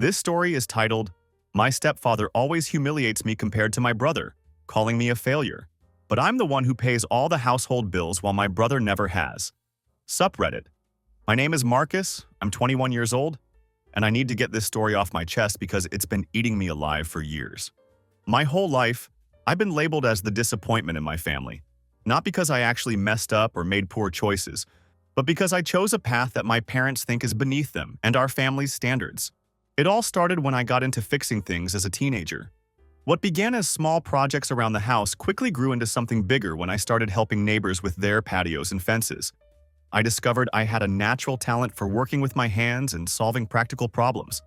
This story is titled, My Stepfather Always Humiliates Me Compared to My Brother, Calling Me a Failure. But I'm the one who pays all the household bills while my brother never has. Subreddit. My name is Marcus, I'm 21 years old, and I need to get this story off my chest because it's been eating me alive for years. My whole life, I've been labeled as the disappointment in my family. Not because I actually messed up or made poor choices, but because I chose a path that my parents think is beneath them and our family's standards. It all started when I got into fixing things as a teenager. What began as small projects around the house quickly grew into something bigger when I started helping neighbors with their patios and fences. I discovered I had a natural talent for working with my hands and solving practical problems.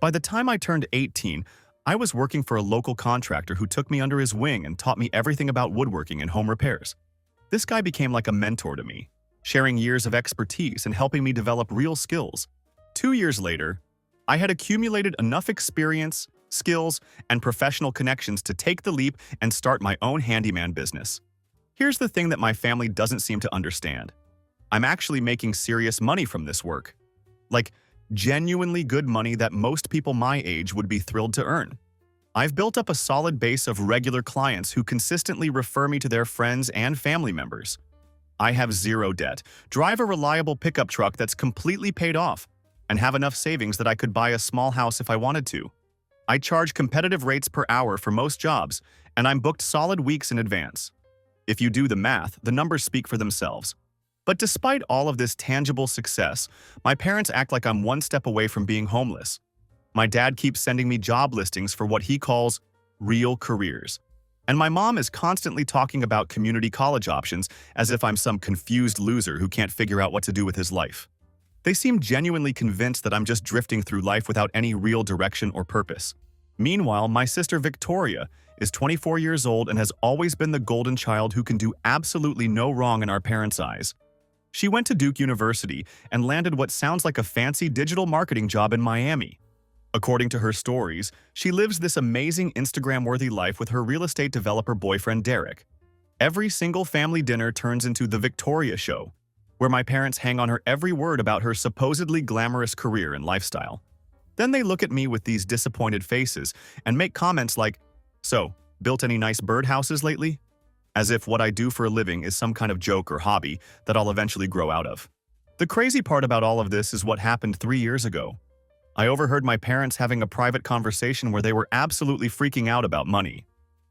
By the time I turned 18, I was working for a local contractor who took me under his wing and taught me everything about woodworking and home repairs. This guy became like a mentor to me, sharing years of expertise and helping me develop real skills. 2 years later, I had accumulated enough experience, skills, and professional connections to take the leap and start my own handyman business. Here's the thing that my family doesn't seem to understand. I'm actually making serious money from this work. Like, genuinely good money that most people my age would be thrilled to earn. I've built up a solid base of regular clients who consistently refer me to their friends and family members. I have zero debt, drive a reliable pickup truck that's completely paid off, and have enough savings that I could buy a small house if I wanted to. I charge competitive rates per hour for most jobs, and I'm booked solid weeks in advance. If you do the math, the numbers speak for themselves. But despite all of this tangible success, my parents act like I'm one step away from being homeless. My dad keeps sending me job listings for what he calls real careers. And my mom is constantly talking about community college options as if I'm some confused loser who can't figure out what to do with his life. They seem genuinely convinced that I'm just drifting through life without any real direction or purpose. Meanwhile, my sister Victoria is 24 years old and has always been the golden child who can do absolutely no wrong in our parents' eyes. She went to Duke University and landed what sounds like a fancy digital marketing job in Miami. According to her stories, she lives this amazing Instagram-worthy life with her real estate developer boyfriend Derek. Every single family dinner turns into the Victoria Show, where my parents hang on her every word about her supposedly glamorous career and lifestyle. Then they look at me with these disappointed faces and make comments like, "So, built any nice birdhouses lately?" As if what I do for a living is some kind of joke or hobby that I'll eventually grow out of. The crazy part about all of this is what happened 3 years ago. I overheard my parents having a private conversation where they were absolutely freaking out about money.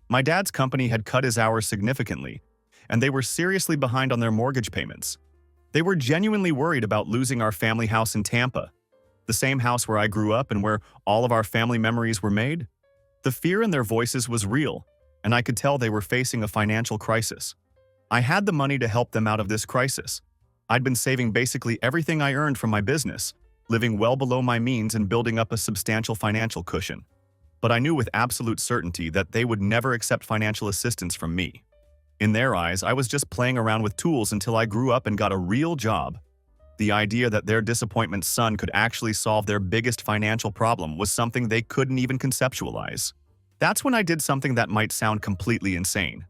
My dad's company had cut his hours significantly, and they were seriously behind on their mortgage payments. They were genuinely worried about losing our family house in Tampa, the same house where I grew up and where all of our family memories were made. The fear in their voices was real, and I could tell they were facing a financial crisis. I had the money to help them out of this crisis. I'd been saving basically everything I earned from my business, living well below my means and building up a substantial financial cushion. But I knew with absolute certainty that they would never accept financial assistance from me. In their eyes, I was just playing around with tools until I grew up and got a real job. The idea that their disappointment son could actually solve their biggest financial problem was something they couldn't even conceptualize. That's when I did something that might sound completely insane.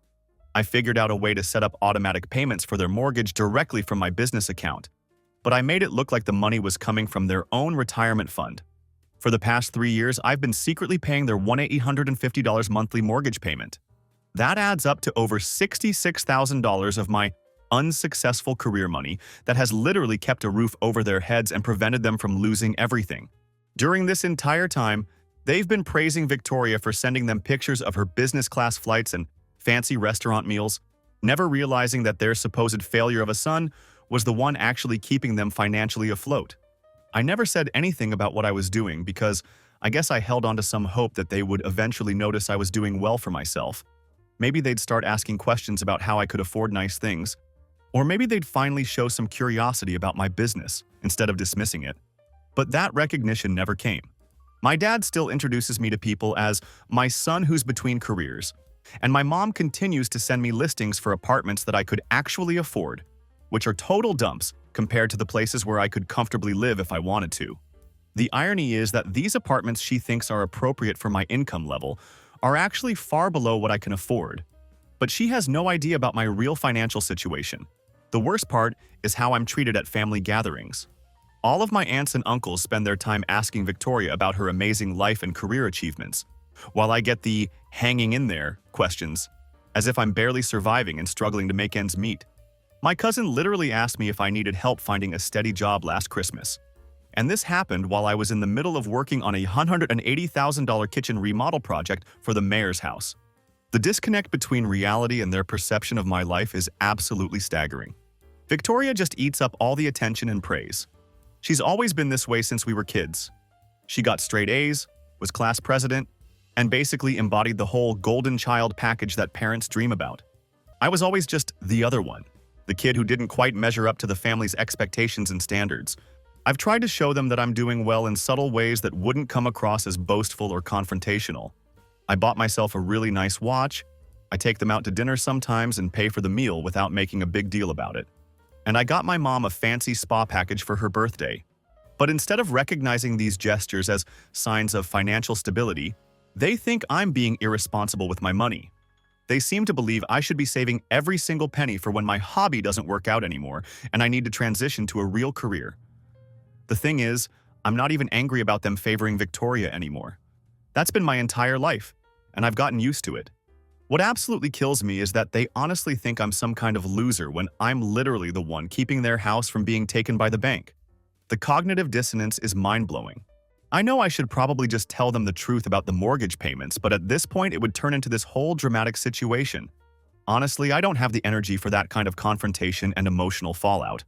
I figured out a way to set up automatic payments for their mortgage directly from my business account, but I made it look like the money was coming from their own retirement fund. For the past 3 years, I've been secretly paying their $1,850 monthly mortgage payment. That adds up to over $66,000 of my unsuccessful career money that has literally kept a roof over their heads and prevented them from losing everything. During this entire time, they've been praising Victoria for sending them pictures of her business-class flights and fancy restaurant meals, never realizing that their supposed failure of a son was the one actually keeping them financially afloat. I never said anything about what I was doing because I guess I held on to some hope that they would eventually notice I was doing well for myself. Maybe they'd start asking questions about how I could afford nice things, or maybe they'd finally show some curiosity about my business instead of dismissing it. But that recognition never came. My dad still introduces me to people as my son who's between careers, and my mom continues to send me listings for apartments that I could actually afford, which are total dumps compared to the places where I could comfortably live if I wanted to. The irony is that these apartments she thinks are appropriate for my income level are actually far below what I can afford. But she has no idea about my real financial situation. The worst part is how I'm treated at family gatherings. All of my aunts and uncles spend their time asking Victoria about her amazing life and career achievements, while I get the hanging in there questions, as if I'm barely surviving and struggling to make ends meet. My cousin literally asked me if I needed help finding a steady job last Christmas. And this happened while I was in the middle of working on a $180,000 kitchen remodel project for the mayor's house. The disconnect between reality and their perception of my life is absolutely staggering. Victoria just eats up all the attention and praise. She's always been this way since we were kids. She got straight A's, was class president, and basically embodied the whole golden child package that parents dream about. I was always just the other one, the kid who didn't quite measure up to the family's expectations and standards. I've tried to show them that I'm doing well in subtle ways that wouldn't come across as boastful or confrontational. I bought myself a really nice watch, I take them out to dinner sometimes and pay for the meal without making a big deal about it. And I got my mom a fancy spa package for her birthday. But instead of recognizing these gestures as signs of financial stability, they think I'm being irresponsible with my money. They seem to believe I should be saving every single penny for when my hobby doesn't work out anymore and I need to transition to a real career. The thing is, I'm not even angry about them favoring Victoria anymore. That's been my entire life, and I've gotten used to it. What absolutely kills me is that they honestly think I'm some kind of loser when I'm literally the one keeping their house from being taken by the bank. The cognitive dissonance is mind-blowing. I know I should probably just tell them the truth about the mortgage payments, but at this point it would turn into this whole dramatic situation. Honestly, I don't have the energy for that kind of confrontation and emotional fallout.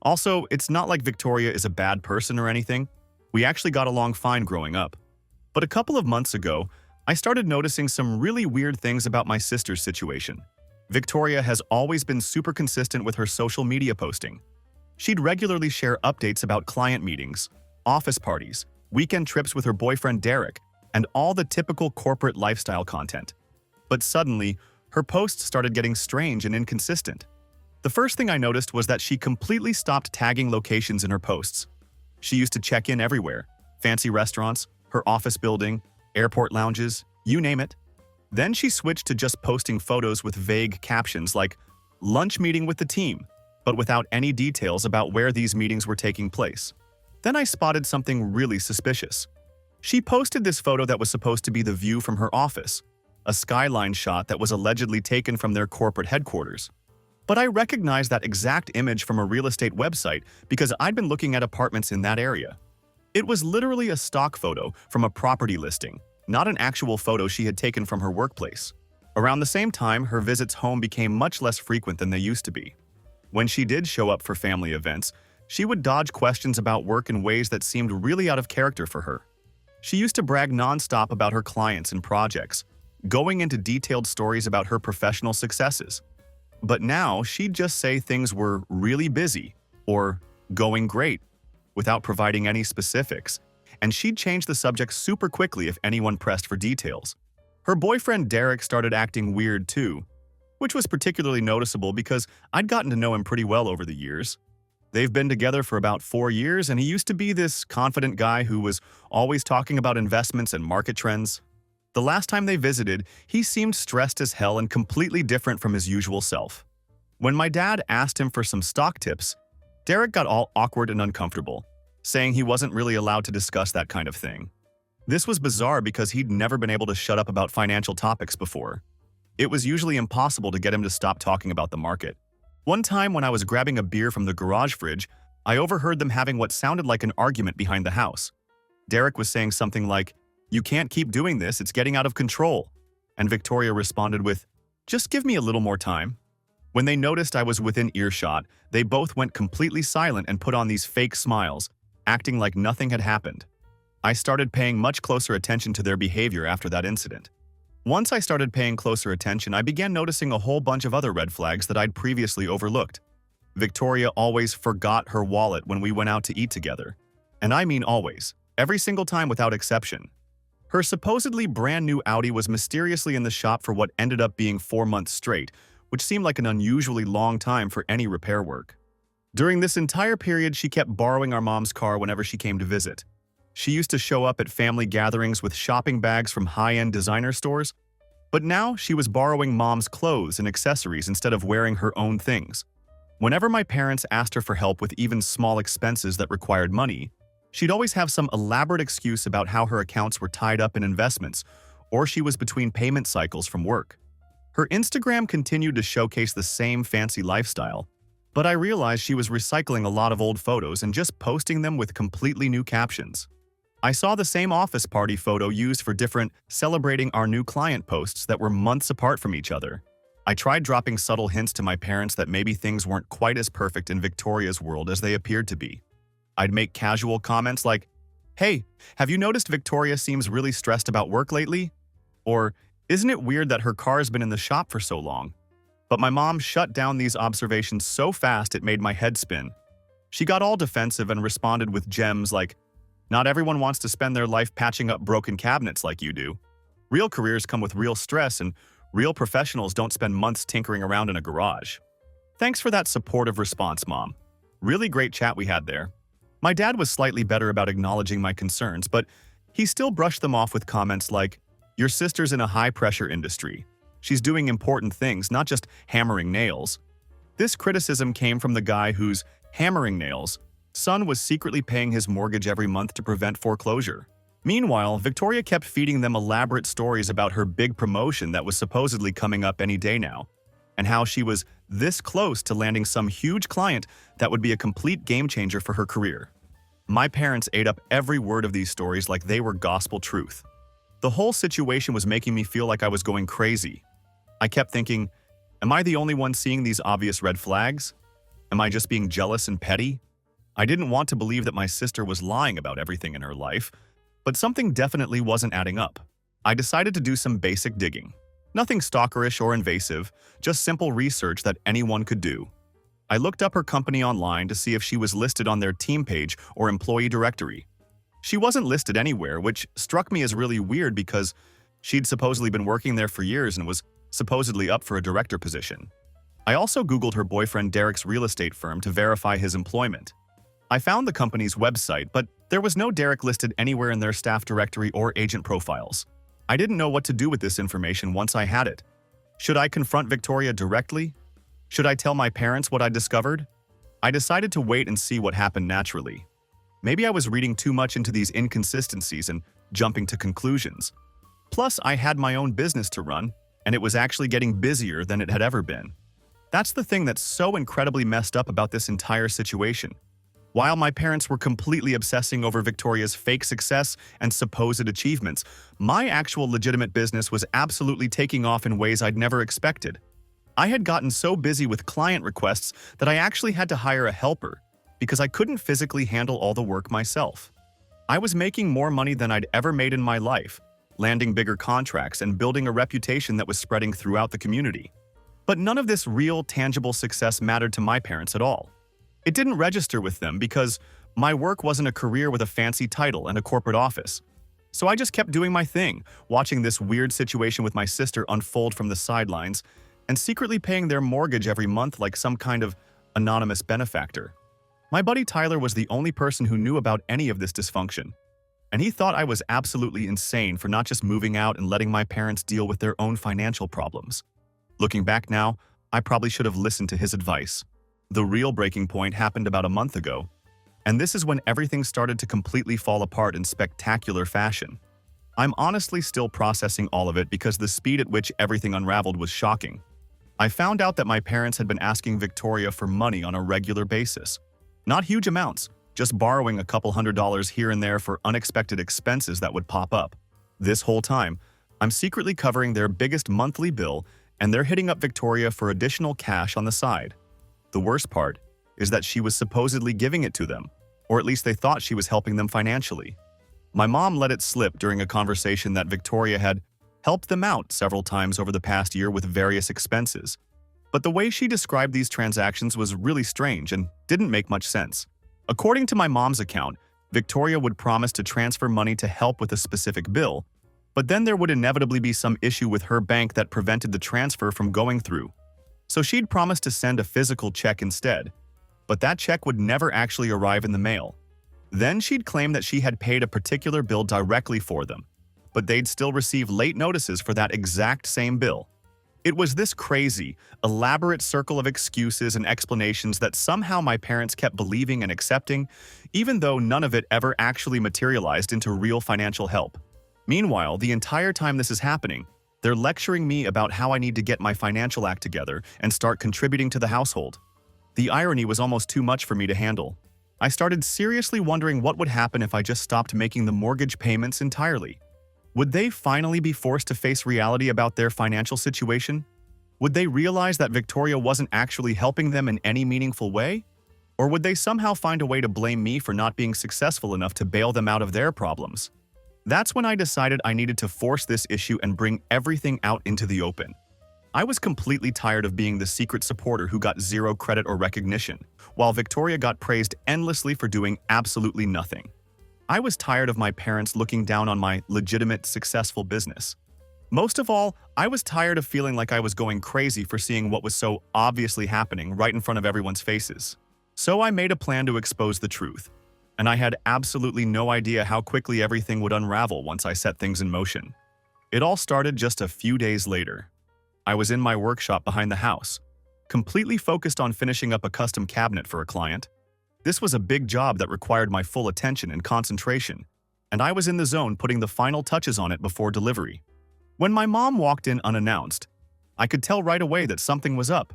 Also, it's not like Victoria is a bad person or anything. We actually got along fine growing up. But a couple of months ago, I started noticing some really weird things about my sister's situation. Victoria has always been super consistent with her social media posting. She'd regularly share updates about client meetings, office parties, weekend trips with her boyfriend Derek, and all the typical corporate lifestyle content. But suddenly, her posts started getting strange and inconsistent. The first thing I noticed was that she completely stopped tagging locations in her posts. She used to check in everywhere, fancy restaurants, her office building, airport lounges, you name it. Then she switched to just posting photos with vague captions like lunch meeting with the team, but without any details about where these meetings were taking place. Then I spotted something really suspicious. She posted this photo that was supposed to be the view from her office, a skyline shot that was allegedly taken from their corporate headquarters. But I recognized that exact image from a real estate website because I'd been looking at apartments in that area. It was literally a stock photo from a property listing, not an actual photo she had taken from her workplace. Around the same time, her visits home became much less frequent than they used to be. When she did show up for family events, she would dodge questions about work in ways that seemed really out of character for her. She used to brag nonstop about her clients and projects, going into detailed stories about her professional successes. But now she'd just say things were really busy or going great without providing any specifics, and she'd change the subject super quickly if anyone pressed for details. Her boyfriend Derek started acting weird too, which was particularly noticeable because I'd gotten to know him pretty well over the years. They've been together for about 4 years, and he used to be this confident guy who was always talking about investments and market trends. The last time they visited, he seemed stressed as hell and completely different from his usual self. When my dad asked him for some stock tips, Derek got all awkward and uncomfortable, saying he wasn't really allowed to discuss that kind of thing. This was bizarre because he'd never been able to shut up about financial topics before. It was usually impossible to get him to stop talking about the market. One time when I was grabbing a beer from the garage fridge, I overheard them having what sounded like an argument behind the house. Derek was saying something like, "You can't keep doing this, it's getting out of control." And Victoria responded with, "Just give me a little more time." When they noticed I was within earshot, they both went completely silent and put on these fake smiles, acting like nothing had happened. I started paying much closer attention to their behavior after that incident. Once I started paying closer attention, I began noticing a whole bunch of other red flags that I'd previously overlooked. Victoria always forgot her wallet when we went out to eat together. And I mean always, every single time without exception. Her supposedly brand new Audi was mysteriously in the shop for what ended up being 4 months straight, which seemed like an unusually long time for any repair work. During this entire period, she kept borrowing our mom's car whenever she came to visit. She used to show up at family gatherings with shopping bags from high-end designer stores, but now she was borrowing mom's clothes and accessories instead of wearing her own things. Whenever my parents asked her for help with even small expenses that required money, she'd always have some elaborate excuse about how her accounts were tied up in investments or she was between payment cycles from work. Her Instagram continued to showcase the same fancy lifestyle, but I realized she was recycling a lot of old photos and just posting them with completely new captions. I saw the same office party photo used for different celebrating our new client posts that were months apart from each other. I tried dropping subtle hints to my parents that maybe things weren't quite as perfect in Victoria's world as they appeared to be. I'd make casual comments like, "Hey, have you noticed Victoria seems really stressed about work lately?" Or, "Isn't it weird that her car's been in the shop for so long?" But my mom shut down these observations so fast it made my head spin. She got all defensive and responded with gems like, "Not everyone wants to spend their life patching up broken cabinets like you do. Real careers come with real stress, and real professionals don't spend months tinkering around in a garage." Thanks for that supportive response, Mom. Really great chat we had there. My dad was slightly better about acknowledging my concerns, but he still brushed them off with comments like, "Your sister's in a high-pressure industry. She's doing important things, not just hammering nails." This criticism came from the guy whose hammering nails son was secretly paying his mortgage every month to prevent foreclosure. Meanwhile, Victoria kept feeding them elaborate stories about her big promotion that was supposedly coming up any day now, and how she was this close to landing some huge client that would be a complete game-changer for her career. My parents ate up every word of these stories like they were gospel truth. The whole situation was making me feel like I was going crazy. I kept thinking, am I the only one seeing these obvious red flags? Am I just being jealous and petty? I didn't want to believe that my sister was lying about everything in her life, but something definitely wasn't adding up. I decided to do some basic digging. Nothing stalkerish or invasive, just simple research that anyone could do. I looked up her company online to see if she was listed on their team page or employee directory. She wasn't listed anywhere, which struck me as really weird because she'd supposedly been working there for years and was supposedly up for a director position. I also Googled her boyfriend Derek's real estate firm to verify his employment. I found the company's website, but there was no Derek listed anywhere in their staff directory or agent profiles. I didn't know what to do with this information once I had it. Should I confront Victoria directly? Should I tell my parents what I discovered? I decided to wait and see what happened naturally. Maybe I was reading too much into these inconsistencies and jumping to conclusions. Plus, I had my own business to run, and it was actually getting busier than it had ever been. That's the thing that's so incredibly messed up about this entire situation. While my parents were completely obsessing over Victoria's fake success and supposed achievements, my actual legitimate business was absolutely taking off in ways I'd never expected. I had gotten so busy with client requests that I actually had to hire a helper because I couldn't physically handle all the work myself. I was making more money than I'd ever made in my life, landing bigger contracts and building a reputation that was spreading throughout the community. But none of this real, tangible success mattered to my parents at all. It didn't register with them because my work wasn't a career with a fancy title and a corporate office. So I just kept doing my thing, watching this weird situation with my sister unfold from the sidelines and secretly paying their mortgage every month like some kind of anonymous benefactor. My buddy Tyler was the only person who knew about any of this dysfunction, and he thought I was absolutely insane for not just moving out and letting my parents deal with their own financial problems. Looking back now, I probably should have listened to his advice. The real breaking point happened about a month ago, and this is when everything started to completely fall apart in spectacular fashion. I'm honestly still processing all of it because the speed at which everything unraveled was shocking. I found out that my parents had been asking Victoria for money on a regular basis. Not huge amounts, just borrowing a couple $100s here and there for unexpected expenses that would pop up. This whole time, I'm secretly covering their biggest monthly bill, and they're hitting up Victoria for additional cash on the side. The worst part is that she was supposedly giving it to them, or at least they thought she was helping them financially. My mom let it slip during a conversation that Victoria had helped them out several times over the past year with various expenses. But the way she described these transactions was really strange and didn't make much sense. According to my mom's account, Victoria would promise to transfer money to help with a specific bill, but then there would inevitably be some issue with her bank that prevented the transfer from going through. So she'd promised to send a physical check instead, but that check would never actually arrive in the mail. Then she'd claim that she had paid a particular bill directly for them, but they'd still receive late notices for that exact same bill. It was this crazy, elaborate circle of excuses and explanations that somehow my parents kept believing and accepting, even though none of it ever actually materialized into real financial help. Meanwhile, the entire time this is happening, they're lecturing me about how I need to get my financial act together and start contributing to the household. The irony was almost too much for me to handle. I started seriously wondering what would happen if I just stopped making the mortgage payments entirely. Would they finally be forced to face reality about their financial situation? Would they realize that Victoria wasn't actually helping them in any meaningful way? Or would they somehow find a way to blame me for not being successful enough to bail them out of their problems? That's when I decided I needed to force this issue and bring everything out into the open. I was completely tired of being the secret supporter who got zero credit or recognition, while Victoria got praised endlessly for doing absolutely nothing. I was tired of my parents looking down on my legitimate, successful business. Most of all, I was tired of feeling like I was going crazy for seeing what was so obviously happening right in front of everyone's faces. So I made a plan to expose the truth. And I had absolutely no idea how quickly everything would unravel once I set things in motion. It all started just a few days later. I was in my workshop behind the house, completely focused on finishing up a custom cabinet for a client. This was a big job that required my full attention and concentration, and I was in the zone putting the final touches on it before delivery. When my mom walked in unannounced, I could tell right away that something was up.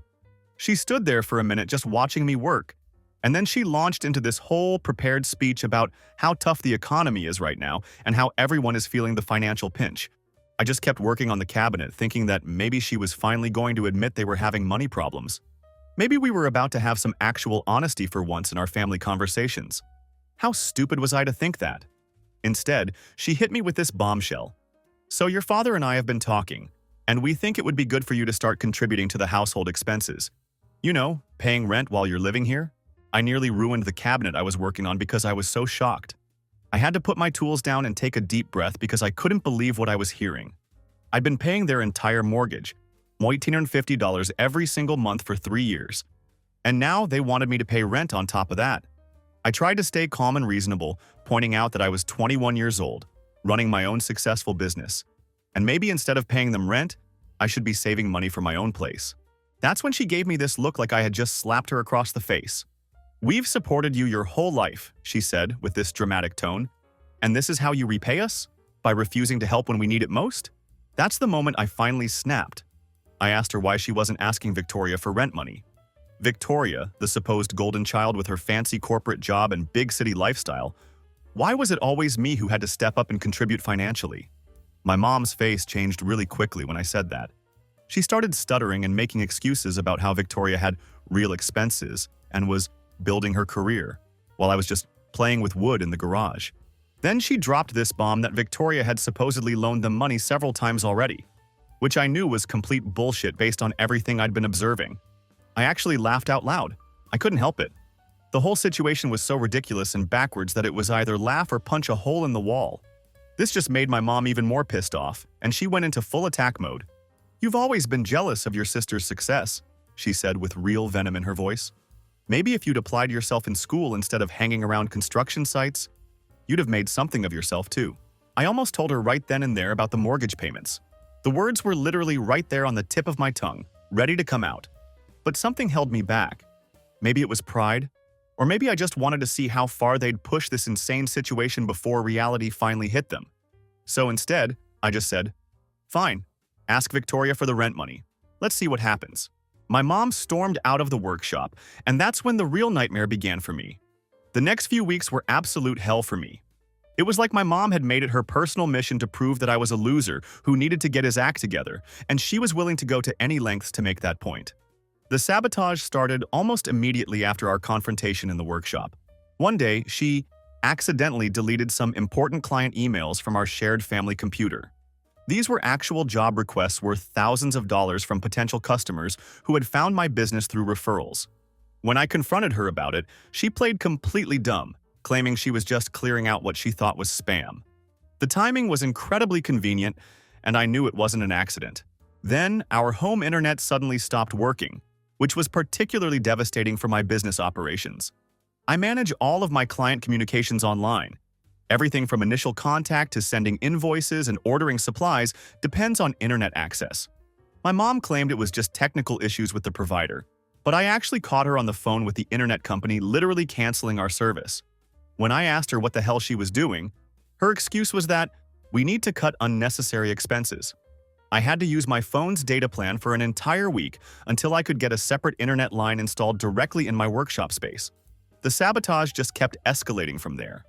She stood there for a minute just watching me work, and then she launched into this whole prepared speech about how tough the economy is right now and how everyone is feeling the financial pinch. I just kept working on the cabinet, thinking that maybe she was finally going to admit they were having money problems. Maybe we were about to have some actual honesty for once in our family conversations. How stupid was I to think that? Instead, she hit me with this bombshell. So your father and I have been talking, and we think it would be good for you to start contributing to the household expenses. You know, paying rent while you're living here? I nearly ruined the cabinet I was working on because I was so shocked. I had to put my tools down and take a deep breath because I couldn't believe what I was hearing. I'd been paying their entire mortgage, $1,850 every single month for 3 years. And now they wanted me to pay rent on top of that. I tried to stay calm and reasonable, pointing out that I was 21 years old, running my own successful business. And maybe instead of paying them rent, I should be saving money for my own place. That's when she gave me this look like I had just slapped her across the face. "We've supported you your whole life," she said with this dramatic tone. "And this is how you repay us? By refusing to help when we need it most?" That's the moment I finally snapped. I asked her why she wasn't asking Victoria for rent money. Victoria, the supposed golden child with her fancy corporate job and big city lifestyle, why was it always me who had to step up and contribute financially? My mom's face changed really quickly when I said that. She started stuttering and making excuses about how Victoria had real expenses and was building her career, while I was just playing with wood in the garage. Then she dropped this bomb that Victoria had supposedly loaned them money several times already, which I knew was complete bullshit based on everything I'd been observing. I actually laughed out loud. I couldn't help it. The whole situation was so ridiculous and backwards that it was either laugh or punch a hole in the wall. This just made my mom even more pissed off, and she went into full attack mode. "You've always been jealous of your sister's success," she said with real venom in her voice. "Maybe if you'd applied yourself in school instead of hanging around construction sites, you'd have made something of yourself too." I almost told her right then and there about the mortgage payments. The words were literally right there on the tip of my tongue, ready to come out. But something held me back. Maybe it was pride, or maybe I just wanted to see how far they'd push this insane situation before reality finally hit them. So instead, I just said, "Fine, ask Victoria for the rent money. Let's see what happens." My mom stormed out of the workshop, and that's when the real nightmare began for me. The next few weeks were absolute hell for me. It was like my mom had made it her personal mission to prove that I was a loser who needed to get his act together, and she was willing to go to any lengths to make that point. The sabotage started almost immediately after our confrontation in the workshop. One day, she accidentally deleted some important client emails from our shared family computer. These were actual job requests worth thousands of dollars from potential customers who had found my business through referrals. When I confronted her about it, she played completely dumb, claiming she was just clearing out what she thought was spam. The timing was incredibly convenient, and I knew it wasn't an accident. Then, our home internet suddenly stopped working, which was particularly devastating for my business operations. I manage all of my client communications online. Everything from initial contact to sending invoices and ordering supplies depends on internet access. My mom claimed it was just technical issues with the provider, but I actually caught her on the phone with the internet company literally canceling our service. When I asked her what the hell she was doing, her excuse was that we need to cut unnecessary expenses. I had to use my phone's data plan for an entire week until I could get a separate internet line installed directly in my workshop space. The sabotage just kept escalating from there.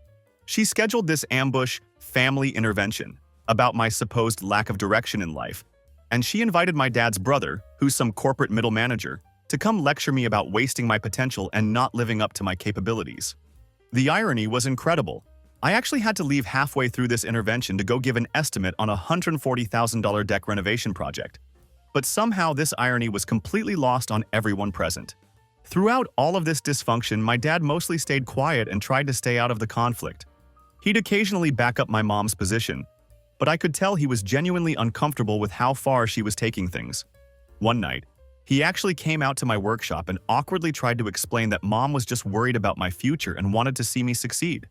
She scheduled this ambush family intervention about my supposed lack of direction in life, and she invited my dad's brother, who's some corporate middle manager, to come lecture me about wasting my potential and not living up to my capabilities. The irony was incredible. I actually had to leave halfway through this intervention to go give an estimate on a $140,000 deck renovation project. But somehow this irony was completely lost on everyone present. Throughout all of this dysfunction, my dad mostly stayed quiet and tried to stay out of the conflict. He'd occasionally back up my mom's position, but I could tell he was genuinely uncomfortable with how far she was taking things. One night, he actually came out to my workshop and awkwardly tried to explain that mom was just worried about my future and wanted to see me succeed.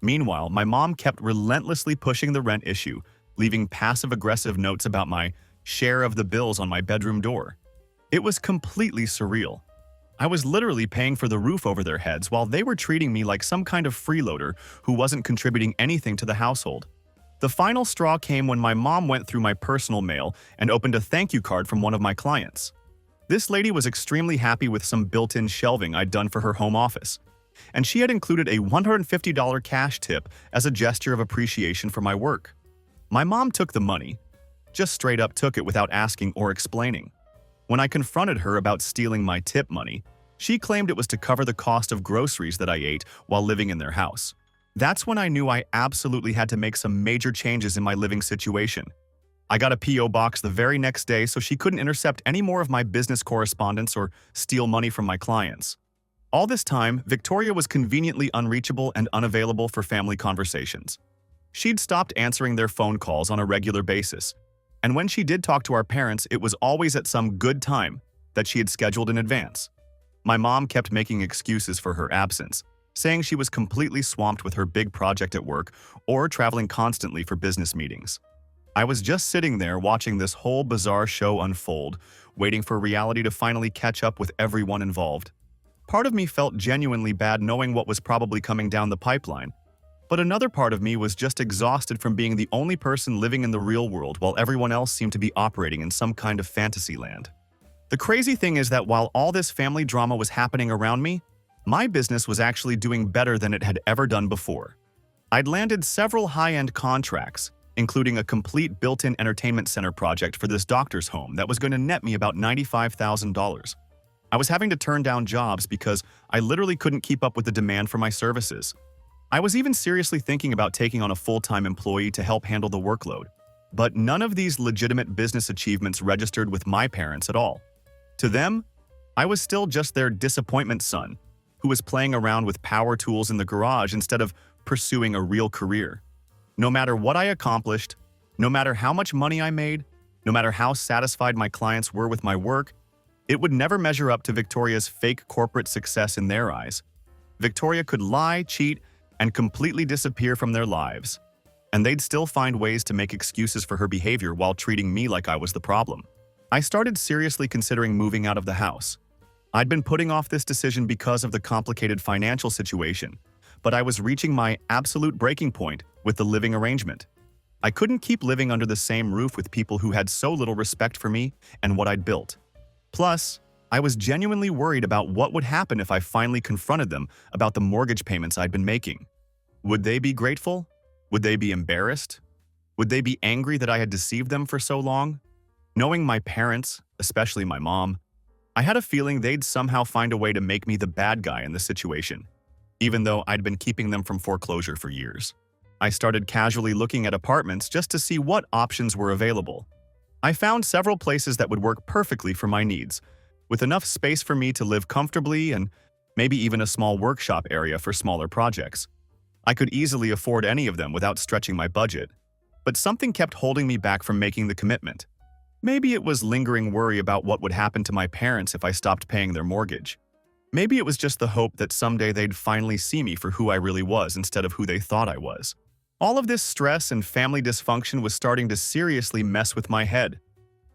Meanwhile, my mom kept relentlessly pushing the rent issue, leaving passive-aggressive notes about my share of the bills on my bedroom door. It was completely surreal. I was literally paying for the roof over their heads while they were treating me like some kind of freeloader who wasn't contributing anything to the household. The final straw came when my mom went through my personal mail and opened a thank you card from one of my clients. This lady was extremely happy with some built-in shelving I'd done for her home office, and she had included a $150 cash tip as a gesture of appreciation for my work. My mom took the money, just straight up took it without asking or explaining. When I confronted her about stealing my tip money, she claimed it was to cover the cost of groceries that I ate while living in their house. That's when I knew I absolutely had to make some major changes in my living situation. I got a P.O. box the very next day so she couldn't intercept any more of my business correspondence or steal money from my clients. All this time, Victoria was conveniently unreachable and unavailable for family conversations. She'd stopped answering their phone calls on a regular basis, and when she did talk to our parents, it was always at some good time that she had scheduled in advance. My mom kept making excuses for her absence, saying she was completely swamped with her big project at work or traveling constantly for business meetings. I was just sitting there watching this whole bizarre show unfold, waiting for reality to finally catch up with everyone involved. Part of me felt genuinely bad knowing what was probably coming down the pipeline, but another part of me was just exhausted from being the only person living in the real world while everyone else seemed to be operating in some kind of fantasy land. The crazy thing is that while all this family drama was happening around me, my business was actually doing better than it had ever done before. I'd landed several high-end contracts, including a complete built-in entertainment center project for this doctor's home that was going to net me about $95,000. I was having to turn down jobs because I literally couldn't keep up with the demand for my services. I was even seriously thinking about taking on a full-time employee to help handle the workload. But none of these legitimate business achievements registered with my parents at all. To them, I was still just their disappointment son, who was playing around with power tools in the garage instead of pursuing a real career. No matter what I accomplished, no matter how much money I made, no matter how satisfied my clients were with my work, it would never measure up to Victoria's fake corporate success in their eyes. Victoria could lie, cheat, and completely disappear from their lives, and they'd still find ways to make excuses for her behavior while treating me like I was the problem. I started seriously considering moving out of the house. I'd been putting off this decision because of the complicated financial situation, but I was reaching my absolute breaking point with the living arrangement. I couldn't keep living under the same roof with people who had so little respect for me and what I'd built. Plus, I was genuinely worried about what would happen if I finally confronted them about the mortgage payments I'd been making. Would they be grateful? Would they be embarrassed? Would they be angry that I had deceived them for so long? Knowing my parents, especially my mom, I had a feeling they'd somehow find a way to make me the bad guy in the situation, even though I'd been keeping them from foreclosure for years. I started casually looking at apartments just to see what options were available. I found several places that would work perfectly for my needs, with enough space for me to live comfortably and maybe even a small workshop area for smaller projects. I could easily afford any of them without stretching my budget, but something kept holding me back from making the commitment. Maybe it was lingering worry about what would happen to my parents if I stopped paying their mortgage. Maybe it was just the hope that someday they'd finally see me for who I really was instead of who they thought I was. All of this stress and family dysfunction was starting to seriously mess with my head.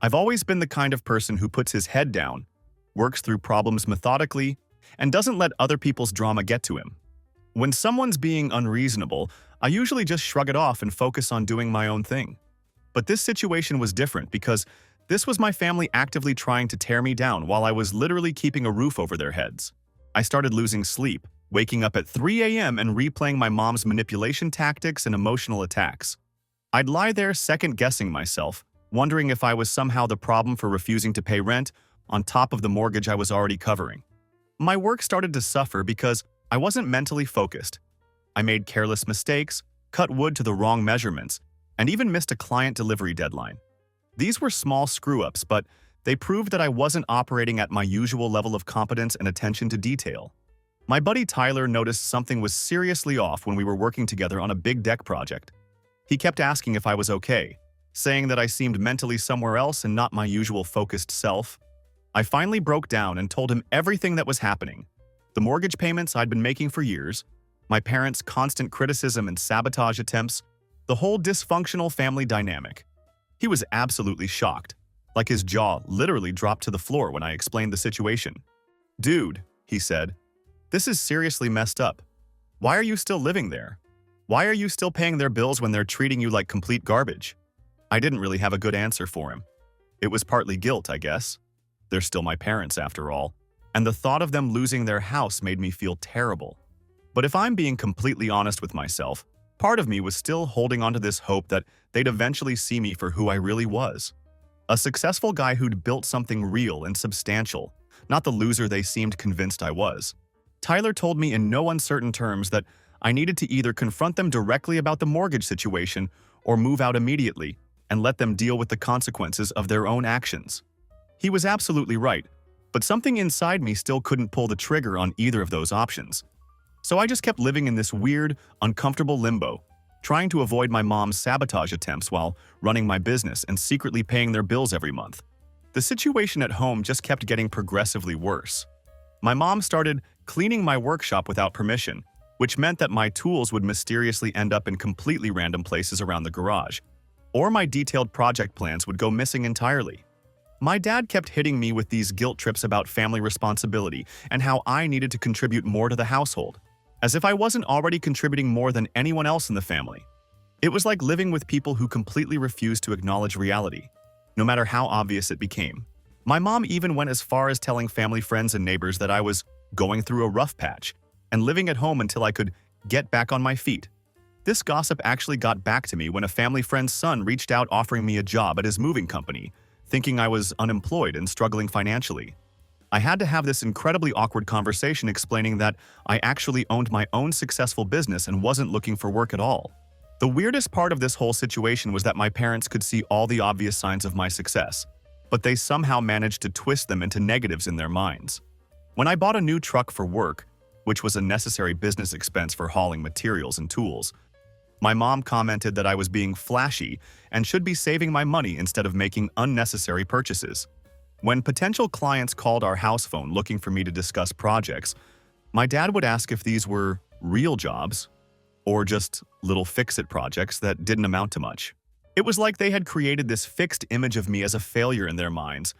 I've always been the kind of person who puts his head down, works through problems methodically, and doesn't let other people's drama get to him. When someone's being unreasonable, I usually just shrug it off and focus on doing my own thing. But this situation was different because this was my family actively trying to tear me down while I was literally keeping a roof over their heads. I started losing sleep, waking up at 3 a.m. and replaying my mom's manipulation tactics and emotional attacks. I'd lie there second-guessing myself, wondering if I was somehow the problem for refusing to pay rent on top of the mortgage I was already covering. My work started to suffer because I wasn't mentally focused. I made careless mistakes, cut wood to the wrong measurements, and even missed a client delivery deadline. These were small screw-ups, but they proved that I wasn't operating at my usual level of competence and attention to detail. My buddy Tyler noticed something was seriously off when we were working together on a big deck project. He kept asking if I was okay, saying that I seemed mentally somewhere else and not my usual focused self. I finally broke down and told him everything that was happening. The mortgage payments I'd been making for years, my parents' constant criticism and sabotage attempts, the whole dysfunctional family dynamic. He was absolutely shocked, like his jaw literally dropped to the floor when I explained the situation. "Dude," he said, "this is seriously messed up. Why are you still living there? Why are you still paying their bills when they're treating you like complete garbage?" I didn't really have a good answer for him. It was partly guilt, I guess. They're still my parents, after all, and the thought of them losing their house made me feel terrible. But if I'm being completely honest with myself, part of me was still holding onto this hope that they'd eventually see me for who I really was. A successful guy who'd built something real and substantial, not the loser they seemed convinced I was. Tyler told me in no uncertain terms that I needed to either confront them directly about the mortgage situation or move out immediately and let them deal with the consequences of their own actions. He was absolutely right, but something inside me still couldn't pull the trigger on either of those options. So I just kept living in this weird, uncomfortable limbo, trying to avoid my mom's sabotage attempts while running my business and secretly paying their bills every month. The situation at home just kept getting progressively worse. My mom started cleaning my workshop without permission, which meant that my tools would mysteriously end up in completely random places around the garage, or my detailed project plans would go missing entirely. My dad kept hitting me with these guilt trips about family responsibility and how I needed to contribute more to the household, as if I wasn't already contributing more than anyone else in the family. It was like living with people who completely refused to acknowledge reality, no matter how obvious it became. My mom even went as far as telling family friends and neighbors that I was going through a rough patch and living at home until I could get back on my feet. This gossip actually got back to me when a family friend's son reached out offering me a job at his moving company, thinking I was unemployed and struggling financially. I had to have this incredibly awkward conversation explaining that I actually owned my own successful business and wasn't looking for work at all. The weirdest part of this whole situation was that my parents could see all the obvious signs of my success, but they somehow managed to twist them into negatives in their minds. When I bought a new truck for work, which was a necessary business expense for hauling materials and tools, my mom commented that I was being flashy and should be saving my money instead of making unnecessary purchases. When potential clients called our house phone looking for me to discuss projects, my dad would ask if these were real jobs or just little fix-it projects that didn't amount to much. It was like they had created this fixed image of me as a failure in their minds,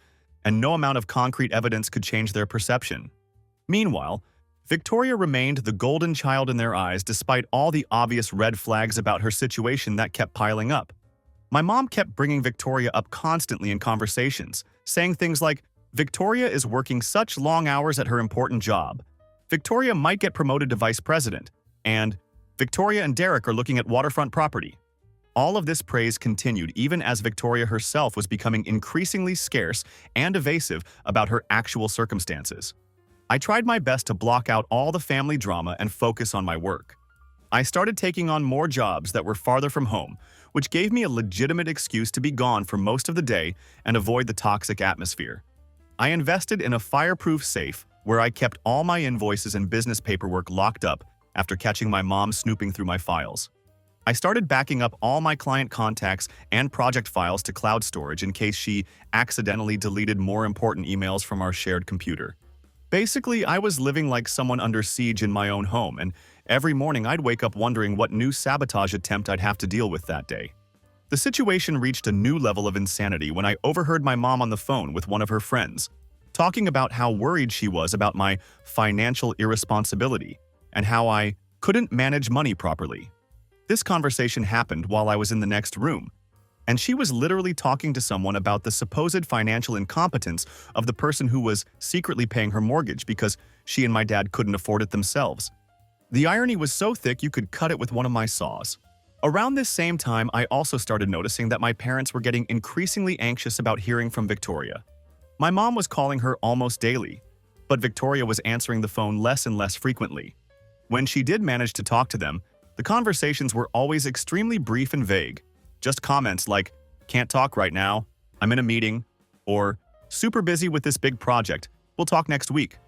and no amount of concrete evidence could change their perception. Meanwhile, Victoria remained the golden child in their eyes despite all the obvious red flags about her situation that kept piling up. My mom kept bringing Victoria up constantly in conversations, saying things like, "Victoria is working such long hours at her important job. Victoria might get promoted to vice president," and "Victoria and Derek are looking at waterfront property." All of this praise continued even as Victoria herself was becoming increasingly scarce and evasive about her actual circumstances. I tried my best to block out all the family drama and focus on my work. I started taking on more jobs that were farther from home, which gave me a legitimate excuse to be gone for most of the day and avoid the toxic atmosphere. I invested in a fireproof safe where I kept all my invoices and business paperwork locked up after catching my mom snooping through my files. I started backing up all my client contacts and project files to cloud storage in case she accidentally deleted more important emails from our shared computer. Basically, I was living like someone under siege in my own home, and every morning I'd wake up wondering what new sabotage attempt I'd have to deal with that day. The situation reached a new level of insanity when I overheard my mom on the phone with one of her friends, talking about how worried she was about my financial irresponsibility and how I couldn't manage money properly. This conversation happened while I was in the next room, and she was literally talking to someone about the supposed financial incompetence of the person who was secretly paying her mortgage because she and my dad couldn't afford it themselves. The irony was so thick you could cut it with one of my saws. Around this same time, I also started noticing that my parents were getting increasingly anxious about hearing from Victoria. My mom was calling her almost daily, but Victoria was answering the phone less and less frequently. When she did manage to talk to them, the conversations were always extremely brief and vague. Just comments like, "Can't talk right now," "I'm in a meeting," or "Super busy with this big project, we'll talk next week."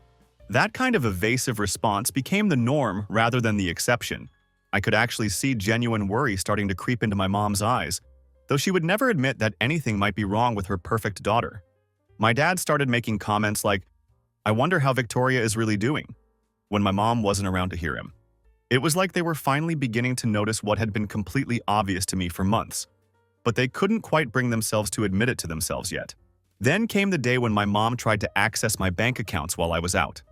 That kind of evasive response became the norm rather than the exception. I could actually see genuine worry starting to creep into my mom's eyes, though she would never admit that anything might be wrong with her perfect daughter. My dad started making comments like, "I wonder how Victoria is really doing," when my mom wasn't around to hear him. It was like they were finally beginning to notice what had been completely obvious to me for months, but they couldn't quite bring themselves to admit it to themselves yet. Then came the day when my mom tried to access my bank accounts while I was out.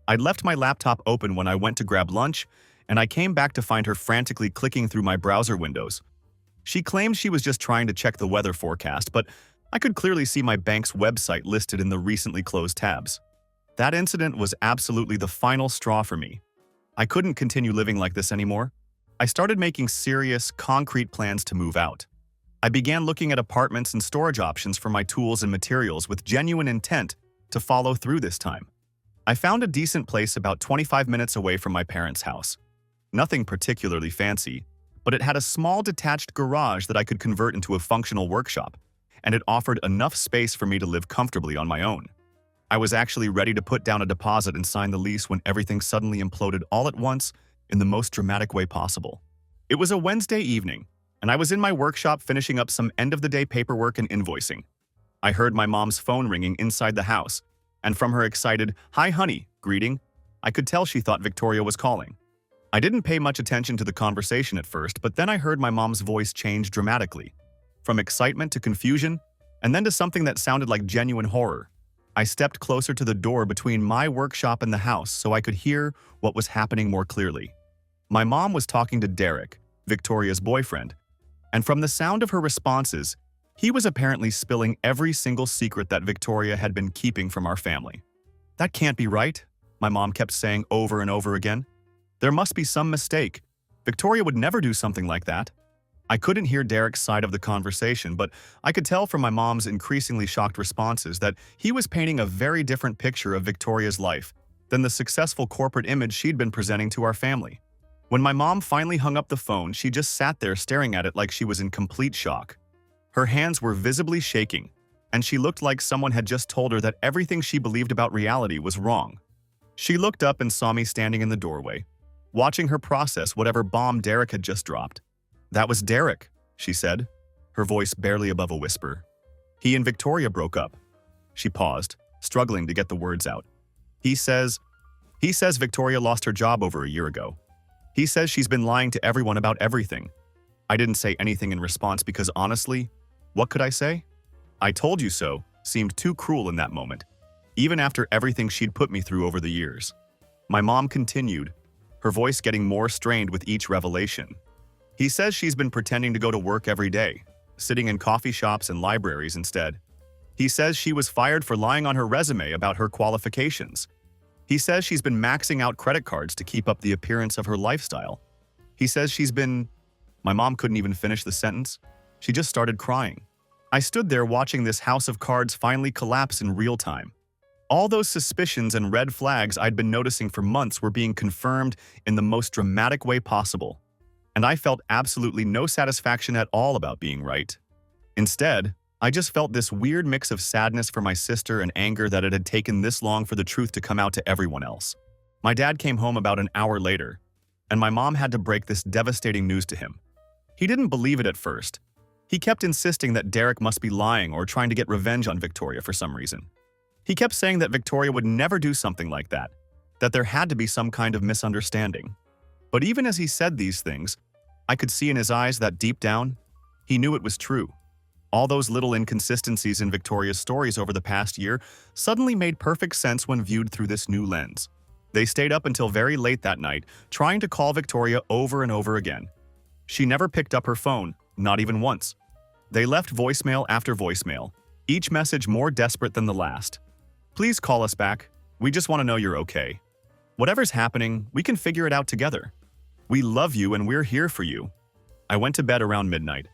I'd left my laptop open when I went to grab lunch, and I came back to find her frantically clicking through my browser windows. She claimed she was just trying to check the weather forecast, but I could clearly see my bank's website listed in the recently closed tabs. That incident was absolutely the final straw for me. I couldn't continue living like this anymore. I started making serious, concrete plans to move out. I began looking at apartments and storage options for my tools and materials with genuine intent to follow through this time. I found a decent place about 25 minutes away from my parents' house. Nothing particularly fancy, but it had a small detached garage that I could convert into a functional workshop, and it offered enough space for me to live comfortably on my own. I was actually ready to put down a deposit and sign the lease when everything suddenly imploded all at once in the most dramatic way possible. It was a Wednesday evening, and I was in my workshop finishing up some end-of-the-day paperwork and invoicing. I heard my mom's phone ringing inside the house, and from her excited, "Hi, honey," greeting, I could tell she thought Victoria was calling. I didn't pay much attention to the conversation at first, but then I heard my mom's voice change dramatically, from excitement to confusion, and then to something that sounded like genuine horror. I stepped closer to the door between my workshop and the house so I could hear what was happening more clearly. My mom was talking to Derek, Victoria's boyfriend, and from the sound of her responses, he was apparently spilling every single secret that Victoria had been keeping from our family. "That can't be right," my mom kept saying over and over again. "There must be some mistake. Victoria would never do something like that." I couldn't hear Derek's side of the conversation, but I could tell from my mom's increasingly shocked responses that he was painting a very different picture of Victoria's life than the successful corporate image she'd been presenting to our family. When my mom finally hung up the phone, she just sat there staring at it like she was in complete shock. Her hands were visibly shaking, and she looked like someone had just told her that everything she believed about reality was wrong. She looked up and saw me standing in the doorway, watching her process whatever bomb Derek had just dropped. "That was Derek," she said, her voice barely above a whisper. "He and Victoria broke up." She paused, struggling to get the words out. He says Victoria lost her job over a year ago. He says she's been lying to everyone about everything." I didn't say anything in response because honestly, what could I say? "I told you so" seemed too cruel in that moment, even after everything she'd put me through over the years. My mom continued, her voice getting more strained with each revelation. "He says she's been pretending to go to work every day, sitting in coffee shops and libraries instead. He says she was fired for lying on her resume about her qualifications. He says she's been maxing out credit cards to keep up the appearance of her lifestyle. He says she's been..." My mom couldn't even finish the sentence. She just started crying. I stood there watching this house of cards finally collapse in real time. All those suspicions and red flags I'd been noticing for months were being confirmed in the most dramatic way possible. And I felt absolutely no satisfaction at all about being right. Instead, I just felt this weird mix of sadness for my sister and anger that it had taken this long for the truth to come out to everyone else. My dad came home about an hour later, and my mom had to break this devastating news to him. He didn't believe it at first. He kept insisting that Derek must be lying or trying to get revenge on Victoria for some reason. He kept saying that Victoria would never do something like that there had to be some kind of misunderstanding. But even as he said these things, I could see in his eyes that deep down, He knew it was true. All those little inconsistencies in Victoria's stories over the past year suddenly made perfect sense when viewed through this new lens. They stayed up until very late that night, trying to call Victoria over and over again. She never picked up her phone, not even once. They left voicemail after voicemail, each message more desperate than the last. "Please call us back. We just want to know you're okay. Whatever's happening, we can figure it out together. We love you and we're here for you." I went to bed around midnight,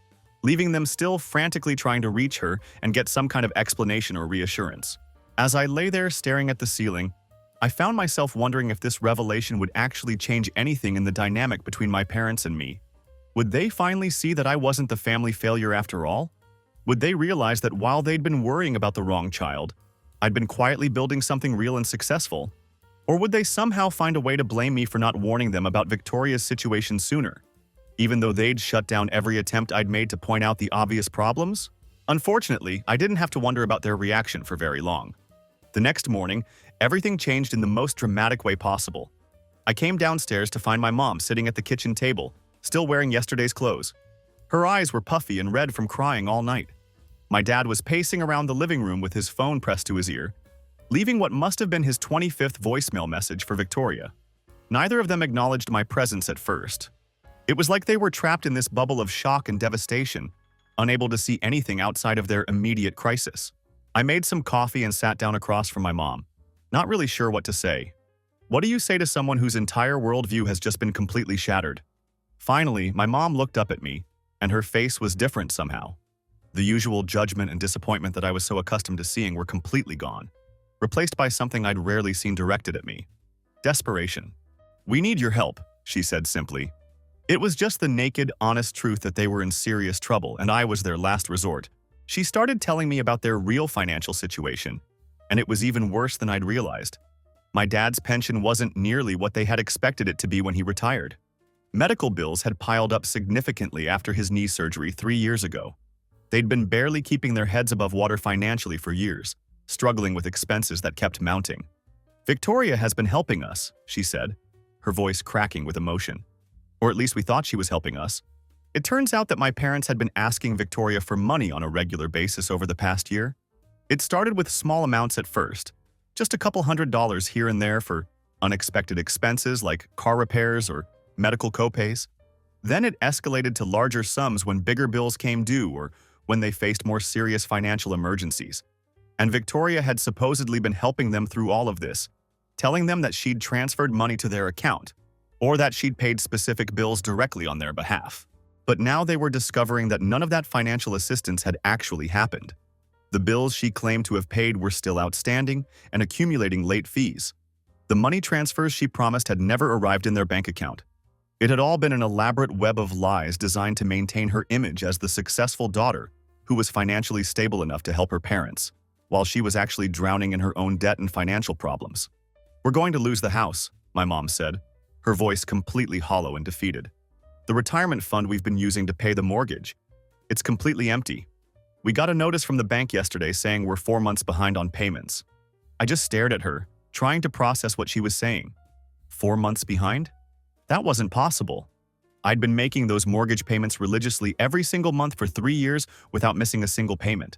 leaving them still frantically trying to reach her and get some kind of explanation or reassurance. As I lay there staring at the ceiling, I found myself wondering if this revelation would actually change anything in the dynamic between my parents and me. Would they finally see that I wasn't the family failure after all? Would they realize that while they'd been worrying about the wrong child, I'd been quietly building something real and successful? Or would they somehow find a way to blame me for not warning them about Victoria's situation sooner, even though they'd shut down every attempt I'd made to point out the obvious problems? Unfortunately, I didn't have to wonder about their reaction for very long. The next morning, everything changed in the most dramatic way possible. I came downstairs to find my mom sitting at the kitchen table, still wearing yesterday's clothes. Her eyes were puffy and red from crying all night. My dad was pacing around the living room with his phone pressed to his ear, leaving what must have been his 25th voicemail message for Victoria. Neither of them acknowledged my presence at first. It was like they were trapped in this bubble of shock and devastation, unable to see anything outside of their immediate crisis. I made some coffee and sat down across from my mom, not really sure what to say. What do you say to someone whose entire worldview has just been completely shattered? Finally, my mom looked up at me, and her face was different somehow. The usual judgment and disappointment that I was so accustomed to seeing were completely gone, replaced by something I'd rarely seen directed at me. Desperation. "We need your help," she said simply. It was just the naked, honest truth that they were in serious trouble and I was their last resort. She started telling me about their real financial situation, and it was even worse than I'd realized. My dad's pension wasn't nearly what they had expected it to be when he retired. Medical bills had piled up significantly after his knee surgery 3 years ago. They'd been barely keeping their heads above water financially for years, struggling with expenses that kept mounting. "Victoria has been helping us," she said, her voice cracking with emotion. Or at least we thought she was helping us. It turns out that my parents had been asking Victoria for money on a regular basis over the past year. It started with small amounts at first, just a couple $100s here and there for unexpected expenses like car repairs or medical copays. Then it escalated to larger sums when bigger bills came due or when they faced more serious financial emergencies. And Victoria had supposedly been helping them through all of this, telling them that she'd transferred money to their account, or that she'd paid specific bills directly on their behalf. But now they were discovering that none of that financial assistance had actually happened. The bills she claimed to have paid were still outstanding and accumulating late fees. The money transfers she promised had never arrived in their bank account. It had all been an elaborate web of lies designed to maintain her image as the successful daughter who was financially stable enough to help her parents, while she was actually drowning in her own debt and financial problems. "We're going to lose the house," my mom said, her voice completely hollow and defeated. "The retirement fund we've been using to pay the mortgage, it's completely empty. We got a notice from the bank yesterday saying we're 4 months behind on payments." I just stared at her, trying to process what she was saying. 4 months behind? That wasn't possible. I'd been making those mortgage payments religiously every single month for 3 years without missing a single payment.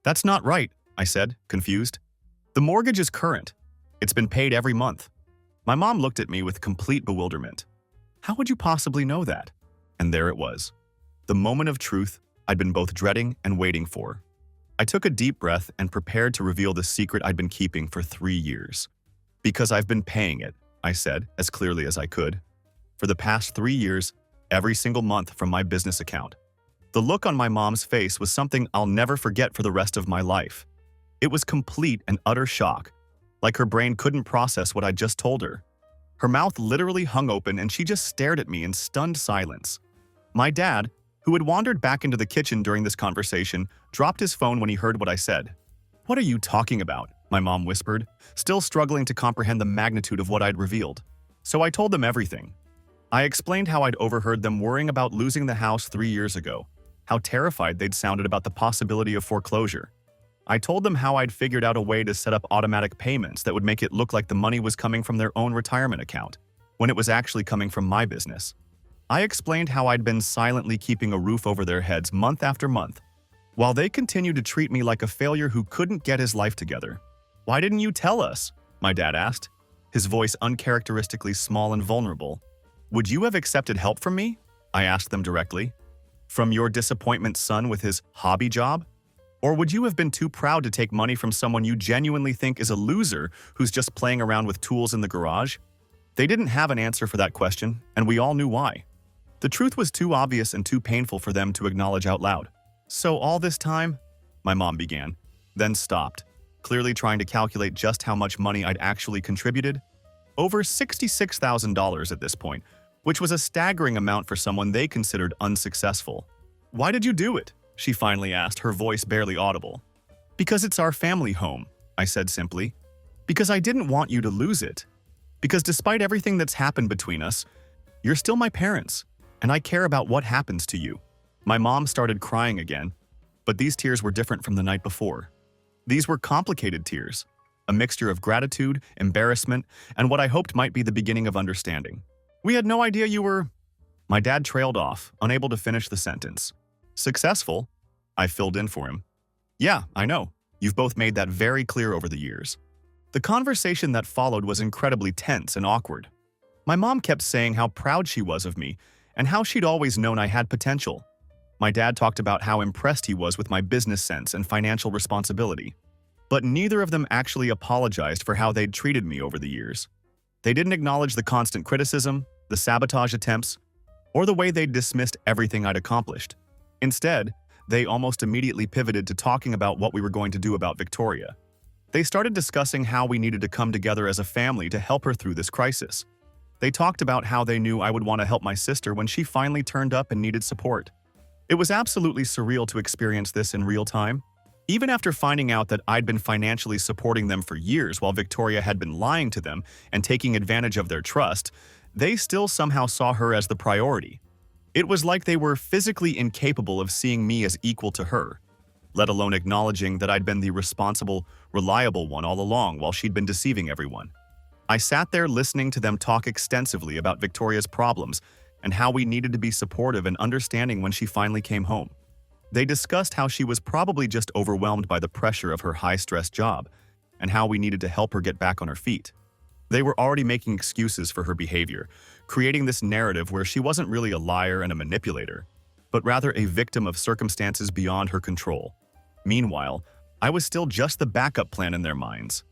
"That's not right," I said, confused. "The mortgage is current. It's been paid every month." My mom looked at me with complete bewilderment. "How would you possibly know that?" And there it was. The moment of truth I'd been both dreading and waiting for. I took a deep breath and prepared to reveal the secret I'd been keeping for 3 years. "Because I've been paying it," I said, as clearly as I could. "For the past 3 years, every single month from my business account." The look on my mom's face was something I'll never forget for the rest of my life. It was complete and utter shock, like her brain couldn't process what I'd just told her. Her mouth literally hung open and she just stared at me in stunned silence. My dad, who had wandered back into the kitchen during this conversation, dropped his phone when he heard what I said. "What are you talking about?" my mom whispered, still struggling to comprehend the magnitude of what I'd revealed. So I told them everything. I explained how I'd overheard them worrying about losing the house 3 years ago, how terrified they'd sounded about the possibility of foreclosure. I told them how I'd figured out a way to set up automatic payments that would make it look like the money was coming from their own retirement account, when it was actually coming from my business. I explained how I'd been silently keeping a roof over their heads month after month, while they continued to treat me like a failure who couldn't get his life together. "Why didn't you tell us?" my dad asked, his voice uncharacteristically small and vulnerable. "Would you have accepted help from me?" I asked them directly. "From your disappointment son with his hobby job? Or would you have been too proud to take money from someone you genuinely think is a loser who's just playing around with tools in the garage?" They didn't have an answer for that question, and we all knew why. The truth was too obvious and too painful for them to acknowledge out loud. "So all this time," my mom began, then stopped, clearly trying to calculate just how much money I'd actually contributed. Over $66,000 at this point, which was a staggering amount for someone they considered unsuccessful. "Why did you do it?" she finally asked, her voice barely audible. "Because it's our family home," I said simply. "Because I didn't want you to lose it. Because despite everything that's happened between us, you're still my parents, and I care about what happens to you." My mom started crying again, but these tears were different from the night before. These were complicated tears, a mixture of gratitude, embarrassment, and what I hoped might be the beginning of understanding. "We had no idea you were—" My dad trailed off, unable to finish the sentence. "Successful?" I filled in for him. "Yeah, I know. You've both made that very clear over the years." The conversation that followed was incredibly tense and awkward. My mom kept saying how proud she was of me and how she'd always known I had potential. My dad talked about how impressed he was with my business sense and financial responsibility. But neither of them actually apologized for how they'd treated me over the years. They didn't acknowledge the constant criticism, the sabotage attempts, or the way they'd dismissed everything I'd accomplished. Instead, they almost immediately pivoted to talking about what we were going to do about Victoria. They started discussing how we needed to come together as a family to help her through this crisis. They talked about how they knew I would want to help my sister when she finally turned up and needed support. It was absolutely surreal to experience this in real time. Even after finding out that I'd been financially supporting them for years while Victoria had been lying to them and taking advantage of their trust, they still somehow saw her as the priority. It was like they were physically incapable of seeing me as equal to her, let alone acknowledging that I'd been the responsible, reliable one all along while she'd been deceiving everyone. I sat there listening to them talk extensively about Victoria's problems and how we needed to be supportive and understanding when she finally came home. They discussed how she was probably just overwhelmed by the pressure of her high-stress job and how we needed to help her get back on her feet. They were already making excuses for her behavior, creating this narrative where she wasn't really a liar and a manipulator, but rather a victim of circumstances beyond her control. Meanwhile, I was still just the backup plan in their minds.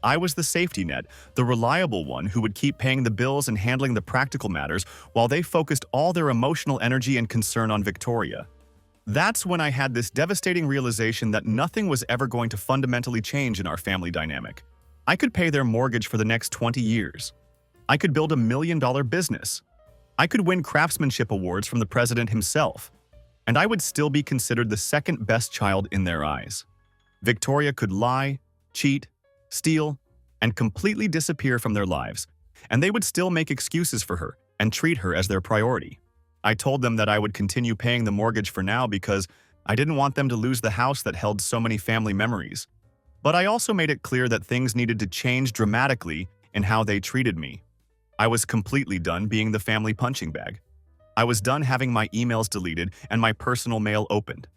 I was the safety net, the reliable one who would keep paying the bills and handling the practical matters while they focused all their emotional energy and concern on Victoria. That's when I had this devastating realization that nothing was ever going to fundamentally change in our family dynamic. I could pay their mortgage for the next 20 years. I could build $1 million business. I could win craftsmanship awards from the president himself. And I would still be considered the second best child in their eyes. Victoria could lie, cheat, steal, and completely disappear from their lives, and they would still make excuses for her and treat her as their priority. I told them that I would continue paying the mortgage for now because I didn't want them to lose the house that held so many family memories. But I also made it clear that things needed to change dramatically in how they treated me. I was completely done being the family punching bag. I was done having my emails deleted and my personal mail opened.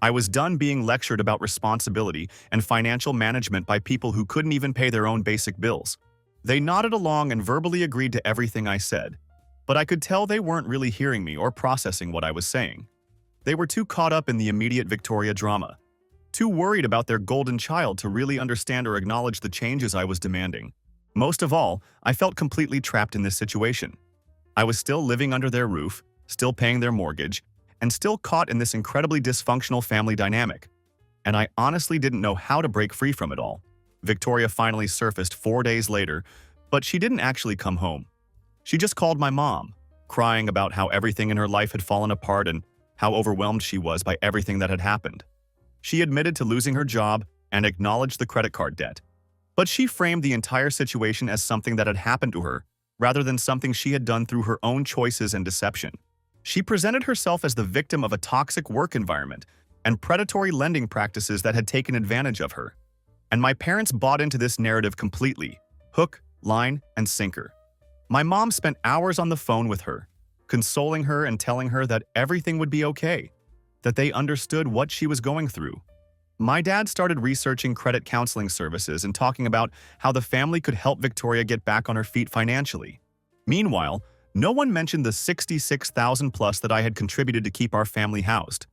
I was done being lectured about responsibility and financial management by people who couldn't even pay their own basic bills. They nodded along and verbally agreed to everything I said, but I could tell they weren't really hearing me or processing what I was saying. They were too caught up in the immediate Victoria drama, too worried about their golden child to really understand or acknowledge the changes I was demanding. Most of all, I felt completely trapped in this situation. I was still living under their roof, still paying their mortgage, and still caught in this incredibly dysfunctional family dynamic. And I honestly didn't know how to break free from it all. Victoria finally surfaced 4 days later, but she didn't actually come home. She just called my mom, crying about how everything in her life had fallen apart and how overwhelmed she was by everything that had happened. She admitted to losing her job and acknowledged the credit card debt. But she framed the entire situation as something that had happened to her, rather than something she had done through her own choices and deception. She presented herself as the victim of a toxic work environment and predatory lending practices that had taken advantage of her. And my parents bought into this narrative completely, hook, line, and sinker. My mom spent hours on the phone with her, consoling her and telling her that everything would be okay, that they understood what she was going through. My dad started researching credit counseling services and talking about how the family could help Victoria get back on her feet financially. Meanwhile, no one mentioned the $66,000 plus that I had contributed to keep our family housed.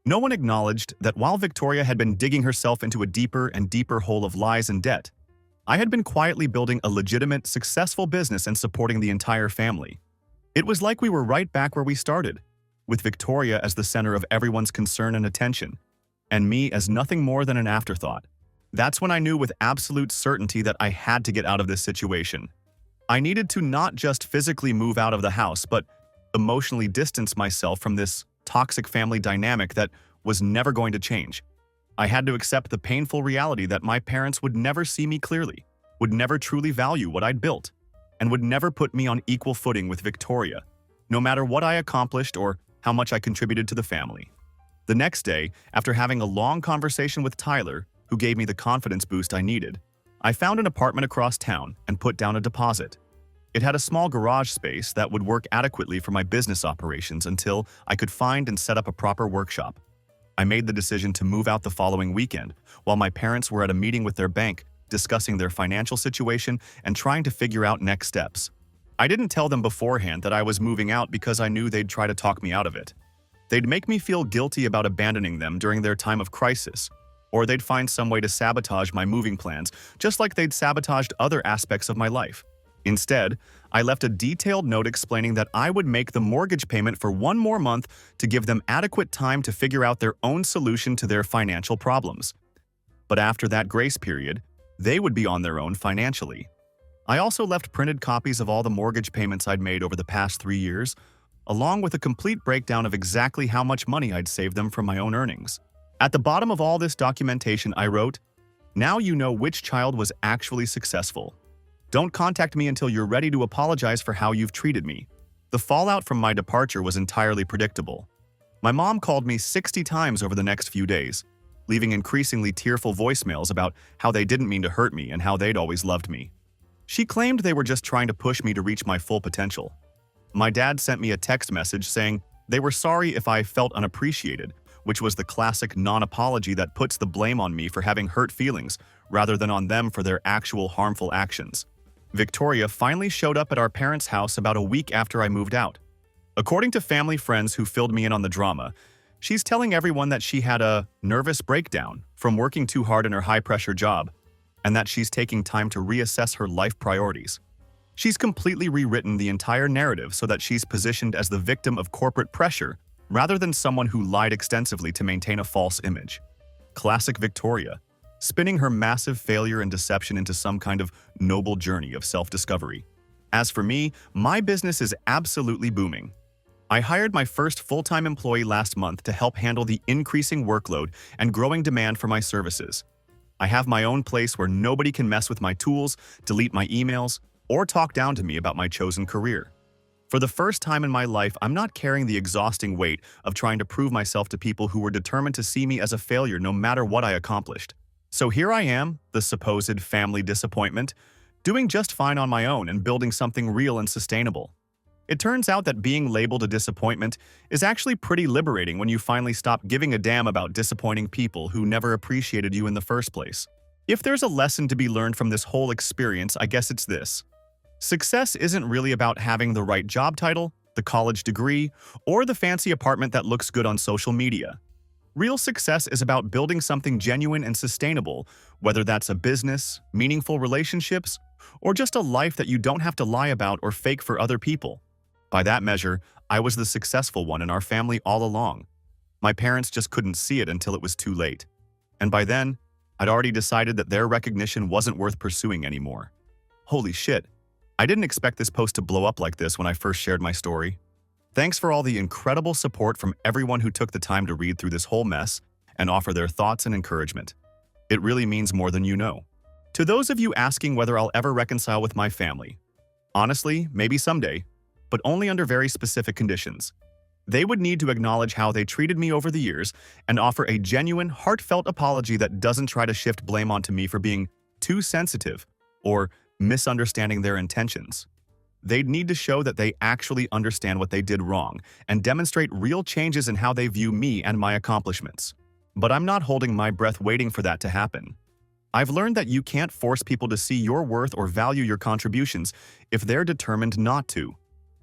No one acknowledged that while Victoria had been digging herself into a deeper and deeper hole of lies and debt, I had been quietly building a legitimate, successful business and supporting the entire family. It was like we were right back where we started, with Victoria as the center of everyone's concern and attention, and me as nothing more than an afterthought. That's when I knew with absolute certainty that I had to get out of this situation. I needed to not just physically move out of the house, but emotionally distance myself from this toxic family dynamic that was never going to change. I had to accept the painful reality that my parents would never see me clearly, would never truly value what I'd built, and would never put me on equal footing with Victoria, no matter what I accomplished or how much I contributed to the family. The next day, after having a long conversation with Tyler, who gave me the confidence boost I needed, I found an apartment across town and put down a deposit. It had a small garage space that would work adequately for my business operations until I could find and set up a proper workshop. I made the decision to move out the following weekend, while my parents were at a meeting with their bank discussing their financial situation and trying to figure out next steps. I didn't tell them beforehand that I was moving out because I knew they'd try to talk me out of it. They'd make me feel guilty about abandoning them during their time of crisis, or they'd find some way to sabotage my moving plans, just like they'd sabotaged other aspects of my life. Instead, I left a detailed note explaining that I would make the mortgage payment for one more month to give them adequate time to figure out their own solution to their financial problems. But after that grace period, they would be on their own financially. I also left printed copies of all the mortgage payments I'd made over the past 3 years, along with a complete breakdown of exactly how much money I'd saved them from my own earnings. At the bottom of all this documentation, I wrote, "Now you know which child was actually successful. Don't contact me until you're ready to apologize for how you've treated me." The fallout from my departure was entirely predictable. My mom called me 60 times over the next few days, leaving increasingly tearful voicemails about how they didn't mean to hurt me and how they'd always loved me. She claimed they were just trying to push me to reach my full potential. My dad sent me a text message saying they were sorry if I felt unappreciated, which was the classic non-apology that puts the blame on me for having hurt feelings rather than on them for their actual harmful actions. Victoria finally showed up at our parents' house about a week after I moved out. According to family friends who filled me in on the drama, she's telling everyone that she had a nervous breakdown from working too hard in her high-pressure job, and that she's taking time to reassess her life priorities. She's completely rewritten the entire narrative so that she's positioned as the victim of corporate pressure rather than someone who lied extensively to maintain a false image. Classic Victoria, spinning her massive failure and deception into some kind of noble journey of self-discovery. As for me, my business is absolutely booming. I hired my first full-time employee last month to help handle the increasing workload and growing demand for my services. I have my own place where nobody can mess with my tools, delete my emails, or talk down to me about my chosen career. For the first time in my life, I'm not carrying the exhausting weight of trying to prove myself to people who were determined to see me as a failure no matter what I accomplished. So here I am, the supposed family disappointment, doing just fine on my own and building something real and sustainable. It turns out that being labeled a disappointment is actually pretty liberating when you finally stop giving a damn about disappointing people who never appreciated you in the first place. If there's a lesson to be learned from this whole experience, I guess it's this. Success isn't really about having the right job title, the college degree, or the fancy apartment that looks good on social media. Real success is about building something genuine and sustainable, whether that's a business, meaningful relationships, or just a life that you don't have to lie about or fake for other people. By that measure, I was the successful one in our family all along. My parents just couldn't see it until it was too late. And by then, I'd already decided that their recognition wasn't worth pursuing anymore. Holy shit, I didn't expect this post to blow up like this when I first shared my story. Thanks for all the incredible support from everyone who took the time to read through this whole mess and offer their thoughts and encouragement. It really means more than you know. To those of you asking whether I'll ever reconcile with my family, honestly, maybe someday, but only under very specific conditions. They would need to acknowledge how they treated me over the years and offer a genuine, heartfelt apology that doesn't try to shift blame onto me for being too sensitive or misunderstanding their intentions. They'd need to show that they actually understand what they did wrong and demonstrate real changes in how they view me and my accomplishments. But I'm not holding my breath waiting for that to happen. I've learned that you can't force people to see your worth or value your contributions if they're determined not to.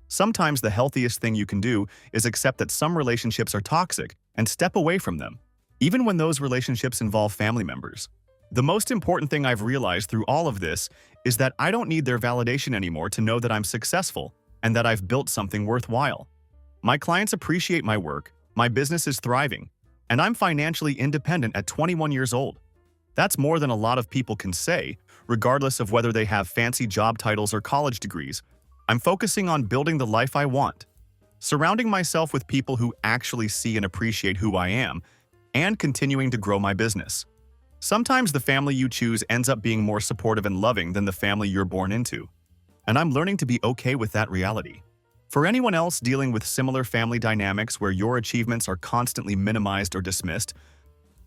Sometimes the healthiest thing you can do is accept that some relationships are toxic and step away from them, even when those relationships involve family members. The most important thing I've realized through all of this is that I don't need their validation anymore to know that I'm successful and that I've built something worthwhile. My clients appreciate my work, my business is thriving, and I'm financially independent at 21 years old. That's more than a lot of people can say, regardless of whether they have fancy job titles or college degrees. I'm focusing on building the life I want, surrounding myself with people who actually see and appreciate who I am, and continuing to grow my business. Sometimes the family you choose ends up being more supportive and loving than the family you're born into, and I'm learning to be okay with that reality. For anyone else dealing with similar family dynamics where your achievements are constantly minimized or dismissed,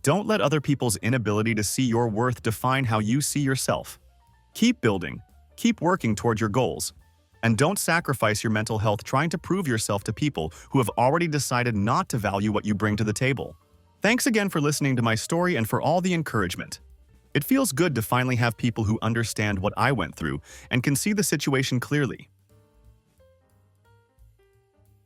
don't let other people's inability to see your worth define how you see yourself. Keep building, keep working toward your goals, and don't sacrifice your mental health trying to prove yourself to people who have already decided not to value what you bring to the table. Thanks again for listening to my story and for all the encouragement. It feels good to finally have people who understand what I went through and can see the situation clearly.